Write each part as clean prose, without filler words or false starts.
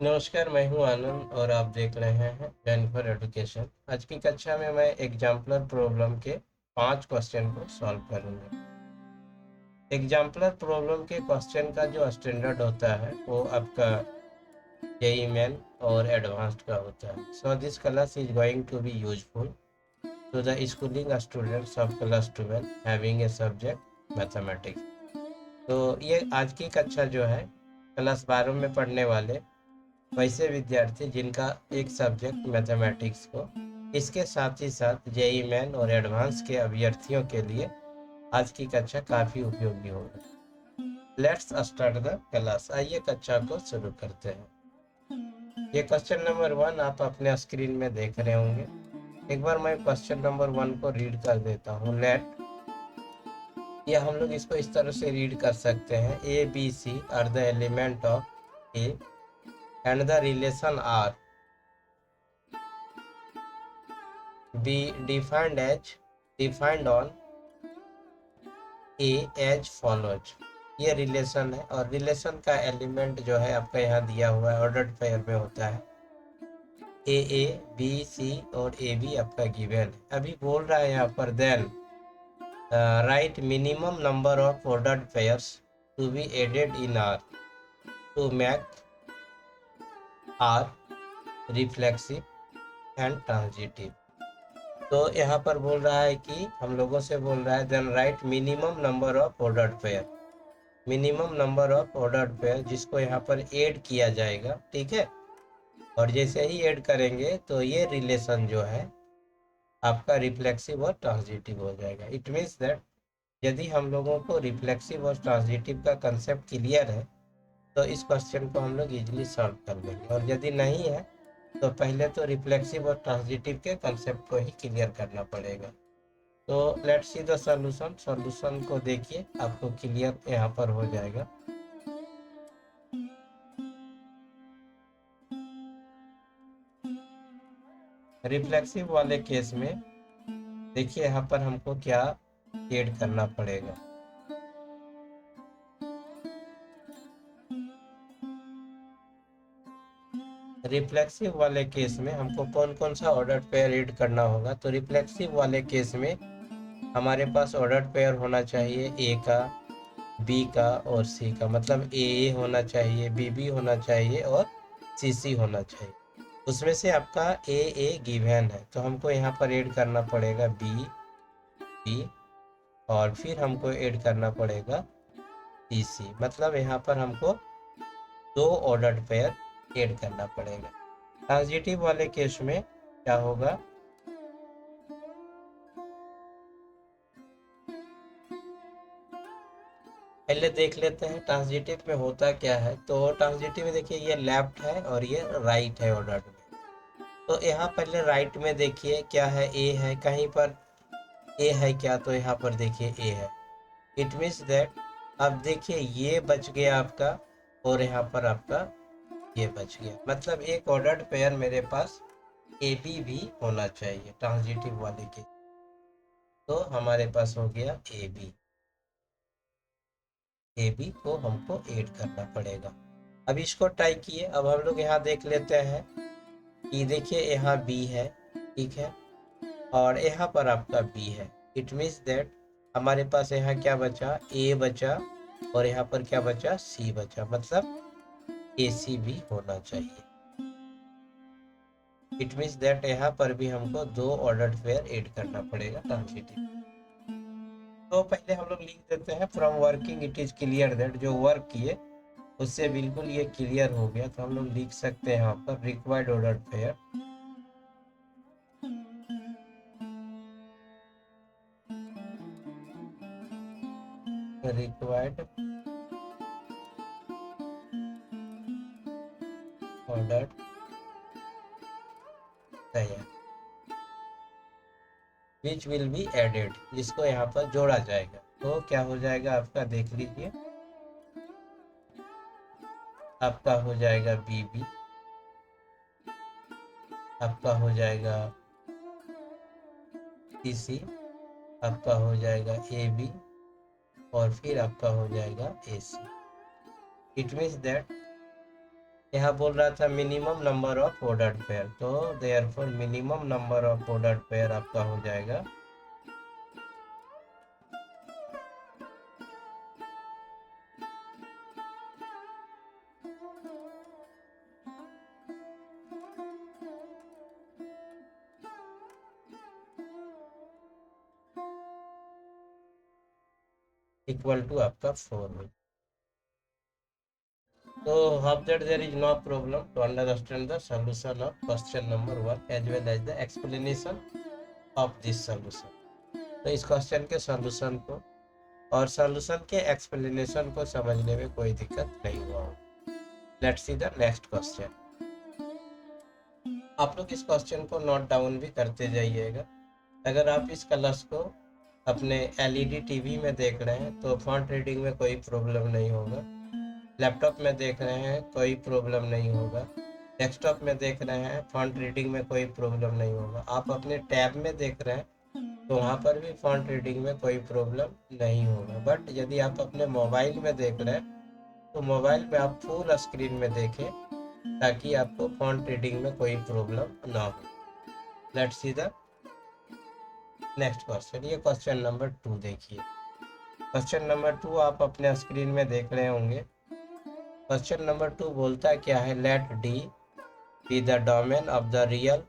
नमस्कार, मैं हूं आनंद और आप देख रहे हैं जैन फॉर एजुकेशन। आज की कक्षा में मैं एग्जाम्पलर प्रॉब्लम के 5 क्वेश्चन को सॉल्व करूंगा। एग्जाम्पलर प्रॉब्लम के क्वेश्चन का जो स्टैंडर्ड होता है वो आपका जेईई मेन और एडवांस्ड का होता है। So this class is going to be useful to the schooling students of class 12 having a subject mathematics. तो ये आज की कक्षा जो है क्लास 12 में पढ़ने वाले वैसे विद्यार्थी जिनका एक सब्जेक्ट मैथमेटिक्स को, इसके साथ ही साथ जेईई मेन और एडवांस के अभ्यर्थियों के लिए आज की कक्षा काफ़ी उपयोगी होगी। Let's start the class. आइए कक्षा को शुरू करते हैं। ये क्वेश्चन नंबर 1 आप अपने स्क्रीन में देख रहे होंगे। एक बार मैं क्वेश्चन नंबर 1 को रीड कर देता हूँ। लेट, या हम लोग इसको इस तरह से रीड कर सकते हैं, A B C are the element of A and the relation R be defined on a as follows। ये रिलेशन है और रिलेशन का एलिमेंट जो है आपका यहाँ दिया हुआ है, ऑर्डर्ड पेयर में होता है। ए बी सी और ए बी आपका गिवन है। अभी बोल रहा है यहाँ पर then write minimum number of ordered pairs to be added in R to make R reflexive and transitive. तो यहाँ पर बोल रहा है कि हम लोगों से बोल रहा है then write minimum number of ordered pair, minimum number of ordered pair जिसको यहाँ पर ऐड किया जाएगा, ठीक है। और जैसे ही ऐड करेंगे तो ये रिलेशन जो है आपका रिफ्लेक्सिव और ट्रांजिटिव हो जाएगा। इट मीन्स दैट यदि हम लोगों को रिफ्लेक्सिव और ट्रांजिटिव का कंसेप्ट क्लियर है तो इस क्वेश्चन को हम लोग इजीली सॉल्व कर लेंगे, और यदि नहीं है तो पहले तो रिफ्लेक्सिव और ट्रांजिटिव के कंसेप्ट को ही क्लियर करना पड़ेगा। तो let's see the solution. Solution को देखिए, आपको क्लियर यहाँ पर हो जाएगा। रिफ्लेक्सिव वाले केस में देखिए यहाँ पर हमको क्या ऐड करना पड़ेगा। रिफ्लेक्सिव वाले केस में हमको कौन कौन सा ऑर्डर्ड पेयर ऐड करना होगा। तो रिफ्लेक्सिव वाले केस में हमारे पास ऑर्डर्ड पेयर होना चाहिए ए का, बी का और सी का। मतलब ए होना चाहिए, बी होना चाहिए और सी होना चाहिए। उसमें से आपका ए गिवन है तो हमको यहाँ पर ऐड करना पड़ेगा बी, और फिर हमको ऐड करना पड़ेगा सी। मतलब यहाँ पर हमको 2 ऑर्डर्ड पेयर ऐड करना पड़ेगा। ट्रांजिटिव वाले केस में क्या होगा, पहले देख लेते हैं ट्रांजिटिव में होता क्या है। तो ट्रांजिटिव में देखिए ये लेफ्ट है और ये राइट है ऑर्डर्ड में। तो यहाँ पहले राइट में देखिए क्या है, ए है, कहीं पर ए है क्या, तो यहाँ पर देखिए ए है। इट मीन्स दैट अब देखिए ये बच गया आपका और यहाँ पर आपका ये बच गया। मतलब एक ऑर्डर्ड पेयर मेरे पास ए बी भी होना चाहिए ट्रांजिटिव वाले के। तो हमारे पास हो गया ए बी को हमको ऐड करना पड़ेगा। अब इसको ट्राई किए। अब हम लोग यहाँ देख लेते हैं कि देखिए यहाँ बी है, ठीक है, और यहाँ पर आपका बी है। इट मीन्स दैट हमारे पास यहाँ क्या बचा, ए बचा, और यहाँ पर क्या बचा, सी बचा। मतलब ए सी भी होना चाहिए। इट मीन्स दैट यहाँ पर भी हमको 2 ऑर्डर्ड पेयर ऐड करना पड़ेगा ट्रांजिटिव। तो पहले हम लोग लिख देते हैं from working it is clear that, जो वर्क किए उससे बिल्कुल ये क्लियर हो गया। तो हम लोग लिख सकते हैं यहाँ पर required ordered pair, required ordered pair which will be added, जिसको यहाँ पर जोड़ा जाएगा। तो क्या हो जाएगा आपका, देख लीजिए, आपका हो जाएगा बी, आपका हो जाएगा सी, आपका हो जाएगा ए बी, और फिर आपका हो जाएगा A C. It means that यहाँ बोल रहा था minimum number of ordered pair, तो therefore minimum number of ordered pair आपका हो जाएगा इक्वल टू आपका 4। So hope that there is no problem to understand the solution of question number 1 as well as the explanation of this solution. तो इस question के solution को और solution के एक्सप्लेनेशन को समझने में कोई दिक्कत नहीं हुआ हो। Let's see the next question. आप लोग इस क्वेश्चन को नोट डाउन भी करते जाइएगा। अगर आप इस क्लास को अपने एलईडी टीवी में देख रहे हैं तो फॉन्ट रीडिंग में कोई प्रॉब्लम नहीं होगा। लैपटॉप में देख रहे हैं कोई प्रॉब्लम नहीं होगा। डेस्कटॉप में देख रहे हैं फॉन्ट रीडिंग में कोई प्रॉब्लम नहीं होगा। आप अपने टैब में देख रहे हैं तो वहाँ पर भी फॉन्ट रीडिंग में कोई प्रॉब्लम नहीं होगा। बट यदि आप अपने मोबाइल में देख रहे हैं तो मोबाइल में आप फुल स्क्रीन में देखें ताकि आपको फॉन्ट रीडिंग में कोई प्रॉब्लम ना हो। Let's see the next question. ये क्वेश्चन नंबर 2 देखिए। क्वेश्चन नंबर 2 आप अपने स्क्रीन में देख रहे होंगे। क्वेश्चन नंबर 2 बोलता क्या है, let D be the domain of the real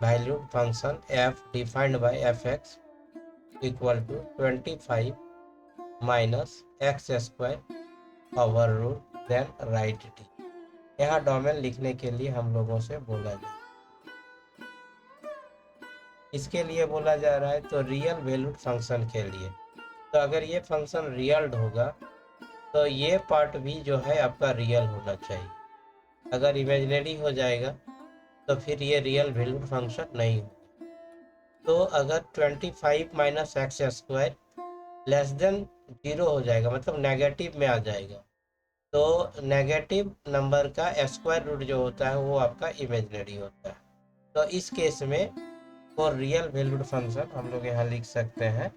valued function f defined by fx equal to 25 minus x square over root then write D. यहाँ डोमेन लिखने के लिए हम लोगों से बोला जाए, इसके लिए बोला जा रहा है तो रियल वैल्यूड फंक्शन के लिए। तो अगर ये फंक्शन रियल होगा तो ये पार्ट भी जो है आपका रियल होना चाहिए। अगर इमेजिनरी हो जाएगा तो फिर ये रियल वैल्यूड फंक्शन नहीं होगा। तो अगर 25 minus x square less than 0 हो जाएगा, मतलब नेगेटिव में आ जाएगा, तो नेगेटिव नंबर का स्क्वायर रूट जो होता है वो आपका इमेजिनरी होता है। तो इस केस में फॉर रियल वैल्यूड फंक्शन हम लोग यहाँ लिख सकते हैं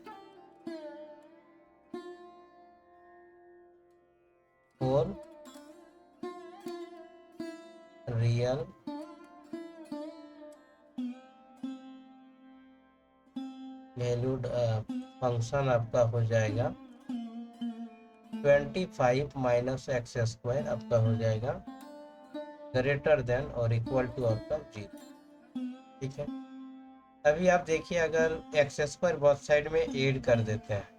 फॉर रियल वैल्यूड फंक्शन आपका हो जाएगा 25 माइनस एक्स स्क्वायर आपका हो जाएगा ग्रेटर देन और इक्वल टू आपका 0। ठीक है। अभी आप देखिए अगर एक्स स्क्वायर बोथ साइड में ऐड कर देते हैं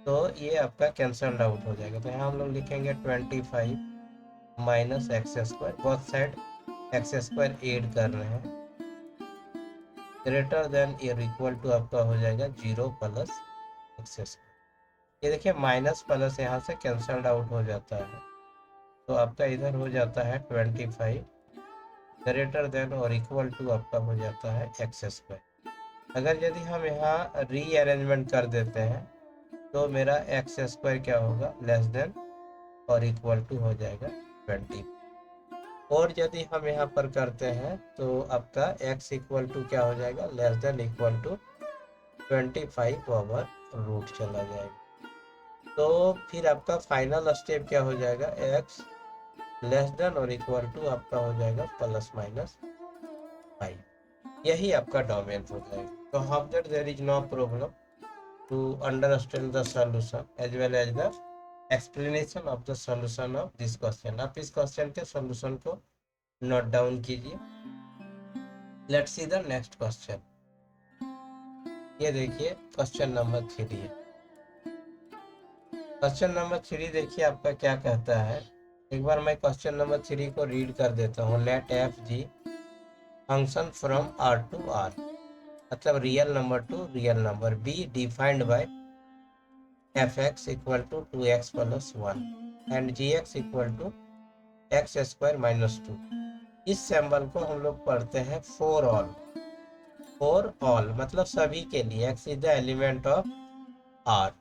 तो ये आपका कैंसल्ड आउट हो जाएगा। तो यहाँ हम लोग लिखेंगे 25 minus x square, both side x square add कर रहे हैं, ग्रेटर देन और इक्वल टू आपका हो जाएगा 0 प्लस एक्स स्क्वायर। ये देखिए माइनस प्लस यहाँ से कैंसल्ड आउट हो जाता है, तो आपका इधर हो जाता है 25 ग्रेटर देन और इक्वल टू आपका हो जाता है एक्स स्क्वायर। अगर यदि हम यहाँ रीअरेंजमेंट कर देते हैं तो मेरा एक्स स्क्वायर क्या होगा, लेस देन और इक्वल टू हो जाएगा 20। और यदि हम यहाँ पर करते हैं तो आपका x इक्वल टू क्या हो जाएगा, less than equal to 25 over root चला जाएगा। तो फिर आपका फाइनल स्टेप क्या हो जाएगा, x लेस देन और इक्वल टू आपका हो जाएगा प्लस माइनस 5। यही आपका डोमेन हो जाएगा। तो how that there is no problem to understand the solution as well as the explanation of the solution of this question। आप इस क्वेश्चन के सॉल्यूशन को नोट डाउन कीजिए। Let's see the next question. ये देखिए क्वेश्चन नंबर 3 है। Question number 3 देखिए आपका क्या कहता है। एक बार मैं क्वेश्चन नंबर 3 को रीड कर देता हूँ। Let F G function from R to R, मतलब real number to real number, be defined by fx equal to 2x plus 1 and gx equal to x square minus 2। इस symbol को हम लोग पढ़ते हैं फॉर ऑल। फॉर ऑल मतलब सभी के लिए, x is the element of r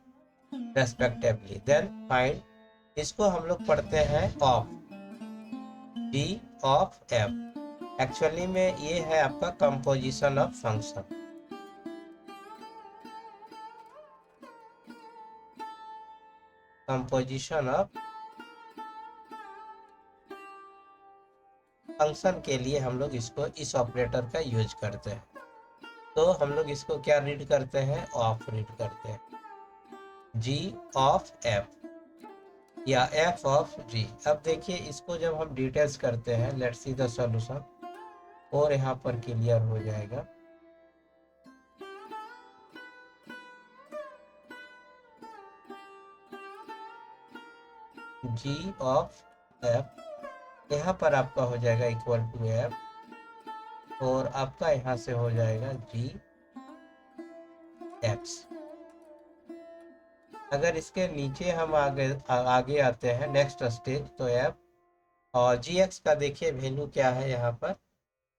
respectively. Then find, इसको हम लोग पढ़ते हैं of g of f। Actually में ये है आपका composition of function. Composition of function के लिए हम लोग इसको इस ऑपरेटर का यूज करते हैं। तो हम लोग इसको क्या रीड करते हैं, ऑफ रीड करते हैं, जी ऑफ एफ या एफ ऑफ जी। अब देखिए इसको जब हम डिटेल्स करते हैं, लेट्स सी द सॉल्यूशन, और यहाँ पर क्लियर हो जाएगा। जी ऑफ एफ यहाँ पर आपका हो जाएगा इक्वल टू एफ, और आपका यहाँ से हो जाएगा जी एक्स। अगर इसके नीचे हम आगे आते हैं नेक्स्ट स्टेज, तो एफ और जी एक्स का देखिए वैल्यू क्या है यहाँ पर,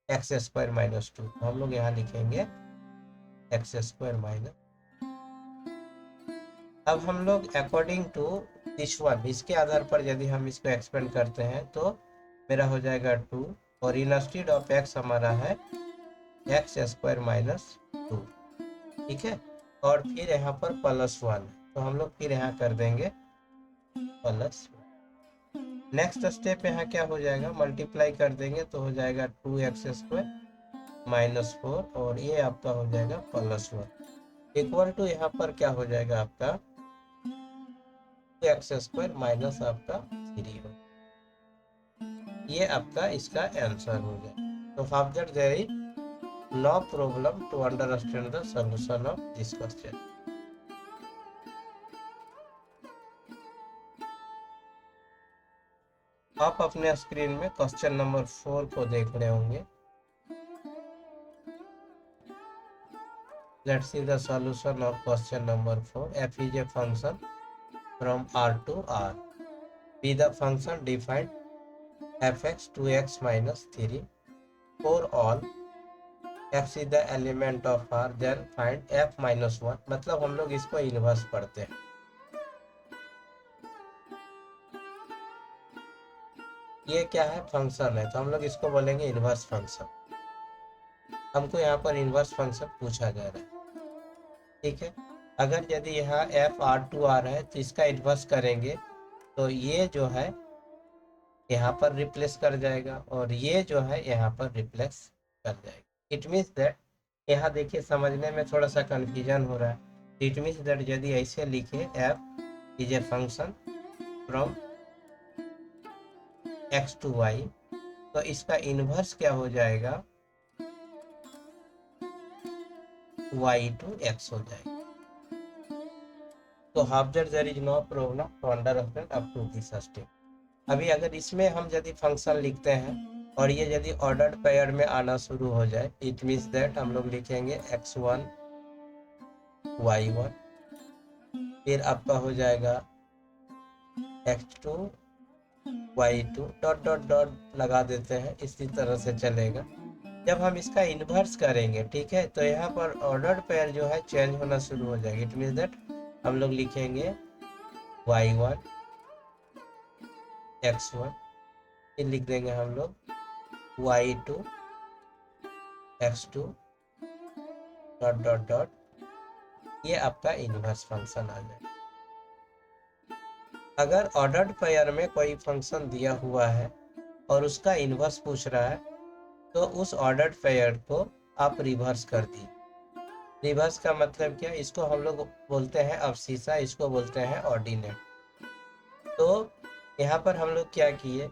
एक्स स्क्वायर माइनस 2। तो हम लोग यहाँ लिखेंगे एक्स स्क्वायर माइनस। अब हम लोग अकॉर्डिंग टू दिस वन, इसके आधार पर यदि हम इसको एक्सपेंड करते हैं तो मेरा हो जाएगा 2, और इंस्टेड ऑफ एक्स हमारा है एक्स स्क्वायर माइनस 2, ठीक है। और फिर यहाँ पर +1, तो हम लोग फिर यहाँ कर देंगे प्लस। नेक्स्ट स्टेप यहाँ क्या हो जाएगा, मल्टीप्लाई कर देंगे तो हो जाएगा 2x² माइनस 4, और ये आपका हो जाएगा +1 इक्वल टू यहाँ पर क्या हो जाएगा आपका 2x² माइनस आपका 3 हो। ये आपका इसका आंसर हो जाएगा। तो further there is no problem to understand the solution of this question. आप अपने स्क्रीन में क्वेश्चन नंबर 4 को देख रहे होंगे। Let's see the solution of question number 4. F is a function from R to R. Be the function defined fx 2x minus 3 for all x is the element of R, then find f minus 1। मतलब हम लोग इसको inverse पढ़ते हैं। ये क्या है, function है, तो हम लोग इसको बोलेंगे इनवर्स फंक्शन। हमको यहाँ पर इनवर्स फंक्शन पूछा जा रहा है, ठीक है। अगर यदि यहाँ एफ R2R है तो इसका इनवर्स करेंगे तो ये जो है यहाँ पर रिप्लेस कर जाएगा, और ये जो है यहाँ पर रिप्लेस कर जाएगा। इट मीन्स दैट, यहाँ देखिए समझने में थोड़ा सा कंफ्यूजन हो रहा है। इट मीन्स दैट यदि ऐसे लिखे F is a function from X to Y, तो इसका इनवर्स क्या हो जाएगा, वाई टू एक्स हो जाएगा। तो हाफजर there is no problem to understand up to this step. अभी अगर इसमें हम यदि फंक्शन लिखते हैं और ये यदि ऑर्डर्ड पेयर में आना शुरू हो जाए, इट मीन्स दैट हम लोग लिखेंगे x1 y1, फिर आपका हो जाएगा x2 y2, dot dot dot लगा देते हैं, इसी तरह से चलेगा। जब हम इसका इन्वर्स करेंगे, ठीक है, तो यहाँ पर ऑर्डर्ड पेयर जो है चेंज होना शुरू हो जाएगी। इट मीन्स दैट हम लोग लिखेंगे y1 x1, फिर लिख देंगे हम लोग y2 x2 dot dot dot, ये आपका इनवर्स फंक्शन आ जाए। अगर ऑर्डर्ड पेयर में कोई फंक्शन दिया हुआ है और उसका इनवर्स पूछ रहा है, तो उस ऑर्डर्ड पेयर को आप रिवर्स कर दी। रिवर्स का मतलब क्या, इसको हम लोग बोलते हैं अवशिषा, इसको बोलते हैं ऑर्डिनेट। तो यहाँ पर हम लोग क्या किए,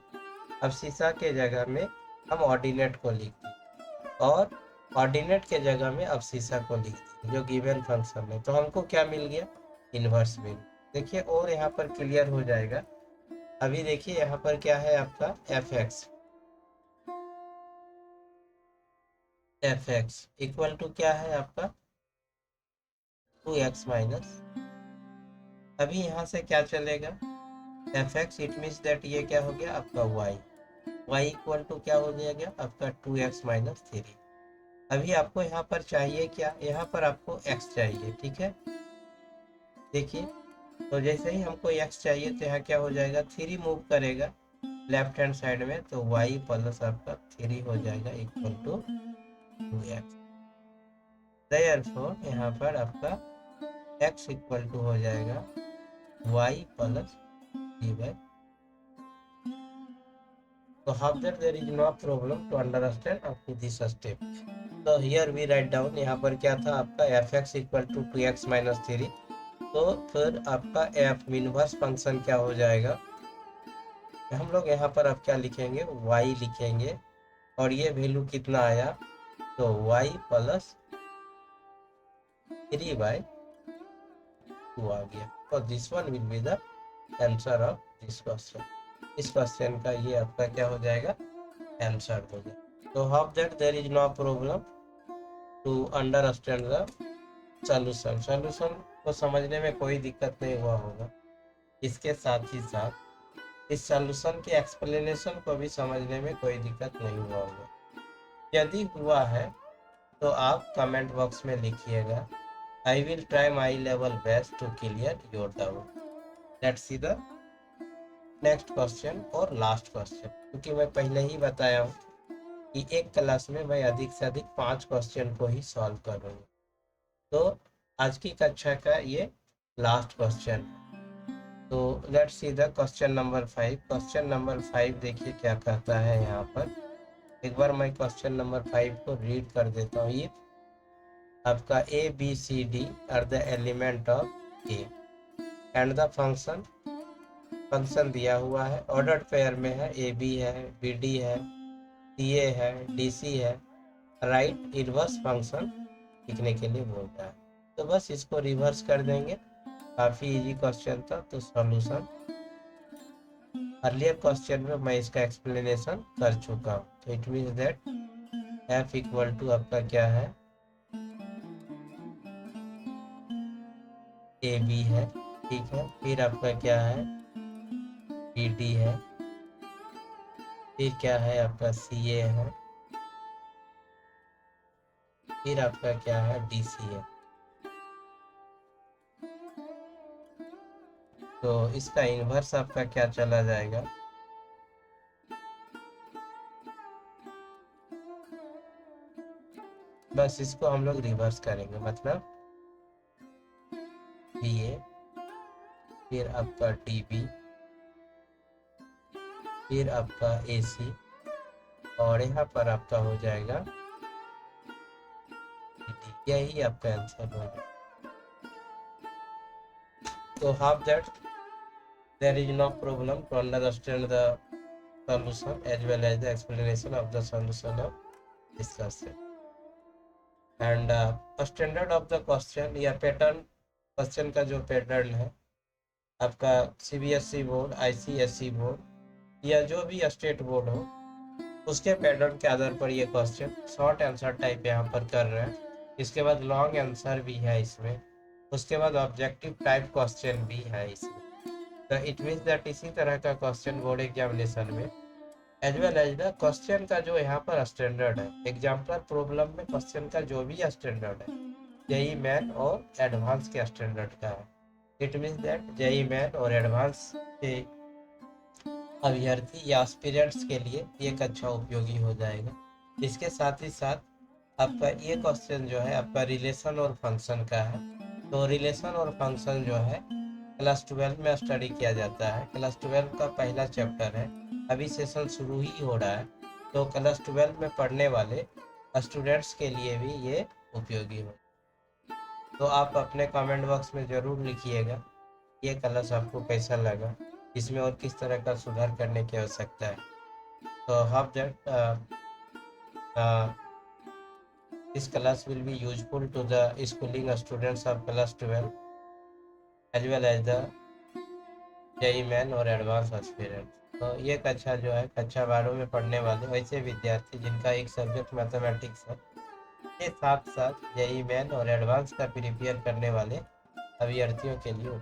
अवशिषा के जगह में हम ऑर्डिनेट को लिख दिए, और ऑर्डिनेट के जगह में अवशिषा को लिख दिए जो गिवन फंक्शन है। तो हमको क्या मिल गया, इनवर्स मिल। देखिए और यहाँ पर क्लियर हो जाएगा। अभी देखिए यहाँ पर क्या है आपका एफ एक्स इक्वल टू क्या है आपका 2x माइनस। अभी यहाँ से क्या चलेगा, F x, it means that ये क्या हो गया आपका y इक्वल टू क्या हो जाएगा आपका 2x माइनस 3। अभी आपको यहाँ पर चाहिए क्या, यहाँ पर आपको x चाहिए, ठीक है। देखिए तो जैसे ही हमको x चाहिए तो यहाँ क्या हो जाएगा, 3 मूव करेगा लेफ्ट हैंड साइड में, तो y प्लस आपका 3 हो जाएगा इक्वल टू 2x। देयरफॉर यहाँ पर आपका x इक्वल टू हो जाएगा y plus 3/। So after there is no problem to understand up to this step. So here we write down, यहाँ पर क्या था आपका fx equal to 2x minus 3, तो फिर आपका एफ इनवर्स फंक्शन क्या हो जाएगा, हम लोग यहाँ पर अब क्या लिखेंगे, y लिखेंगे, और ये वैल्यू कितना आया, तो y प्लस 3/2 आ गया। तो this one will be the answer of this question. इस क्वेश्चन का ये आपका क्या हो जाएगा, आंसर हो जाएगा। तो how that there is no problem to understand the solution. Solution को समझने में कोई दिक्कत नहीं हुआ होगा। इसके साथ ही साथ इस सॉल्यूशन के एक्सप्लेनेशन को भी समझने में कोई दिक्कत नहीं हुआ होगा। यदि हुआ है तो आप कमेंट बॉक्स में लिखिएगा। I will try my level best to clear your doubt. Let's see the next question और लास्ट क्वेश्चन, क्योंकि मैं पहले ही बताया हूँ कि एक क्लास में मैं अधिक से अधिक 5 क्वेश्चन को ही सॉल्व करूँगा। तो आज की कक्षा का ये लास्ट क्वेश्चन। तो let's see the question number 5। Question number 5 देखिए क्या कहता है यहाँ पर। एक बार मैं क्वेश्चन नंबर 5 को रीड कर देता हूँ। ये आपका A B C D are the element of A and the function दिया हुआ है, ऑर्डर्ड पेयर में है, ए बी है, बी डी है, सी ए है, डी सी है, राइट इनवर्स फंक्शन लिखने के लिए बोल रहा है। तो बस इसको रिवर्स कर देंगे, काफ़ी इजी क्वेश्चन था। तो सॉल्यूशन अर्लियर क्वेश्चन में मैं इसका एक्सप्लेनेशन कर चुका हूँ। तो it means that F equal to आपका क्या है, ए बी है, ठीक है, फिर आपका क्या है, बी डी है, फिर क्या है आपका सी ए है, फिर आपका क्या है डी सी है। तो इसका इन्वर्स आपका क्या चला जाएगा, बस इसको हम लोग रिवर्स करेंगे, मतलब बी ए, फिर आपका डी बी, फिर आपका ए सी, और यहाँ पर आपका हो जाएगा डी। यही आपका आंसर होगा। तो how that there is no problem to understand the solution as well as the explanation of the solution of this question. And standard of the question या पैटर्न, क्वेश्चन का जो पैटर्न है आपका CBSE board, ICSE board या जो भी state board हो, उसके पैटर्न के आधार पर ये क्वेश्चन शॉर्ट आंसर टाइप यहाँ पर कर रहे हैं। इसके बाद लॉन्ग आंसर भी है इसमें, उसके बाद ऑब्जेक्टिव टाइप क्वेश्चन भी है इसमें। तो इट मीन्स दैट इसी तरह का क्वेश्चन बोर्ड एग्जामिनेशन में as well as the question का जो यहाँ पर स्टैंडर्ड है, एग्जाम्पल प्रॉब्लम में क्वेश्चन का जो भी स्टैंडर्ड है जेई मेन और एडवांस के स्टैंडर्ड का है। It means that JEE Main और एडवांस के अभ्यर्थी या एस्पिरेंट्स के लिए एक अच्छा उपयोगी हो जाएगा। इसके साथ ही साथ आपका ये क्वेश्चन जो है आपका रिलेशन और फंक्शन का है। तो रिलेशन और फंक्शन जो है क्लास 12 में स्टडी किया जाता है। क्लास 12 का पहला चैप्टर है, अभी सेशन शुरू ही हो रहा है। तो क्लास 12 में पढ़ने वाले स्टूडेंट्स के लिए भी ये उपयोगी हो। तो आप अपने कमेंट बॉक्स में ज़रूर लिखिएगा ये क्लास आपको कैसा लगा, इसमें और किस तरह का सुधार करने की आवश्यकता है। तो hope that this class will be useful to the schooling students of class 12 as well as the JEE Main और एडवांस एस्पिरेंट। तो ये कक्षा जो है कक्षा 12 में पढ़ने वाले वैसे विद्यार्थी जिनका एक सब्जेक्ट मैथमेटिक्स है, के साथ साथ जेई मेन और एडवांस का प्रिपेयर करने वाले अभ्यर्थियों के लिए।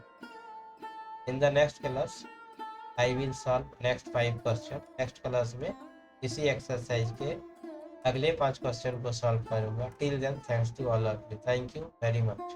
In the next class I will solve next 5 question. Next class में इसी एक्सरसाइज के अगले 5 क्वेश्चन को सॉल्व करूंगा। Till then thanks to all of you, thank you very much.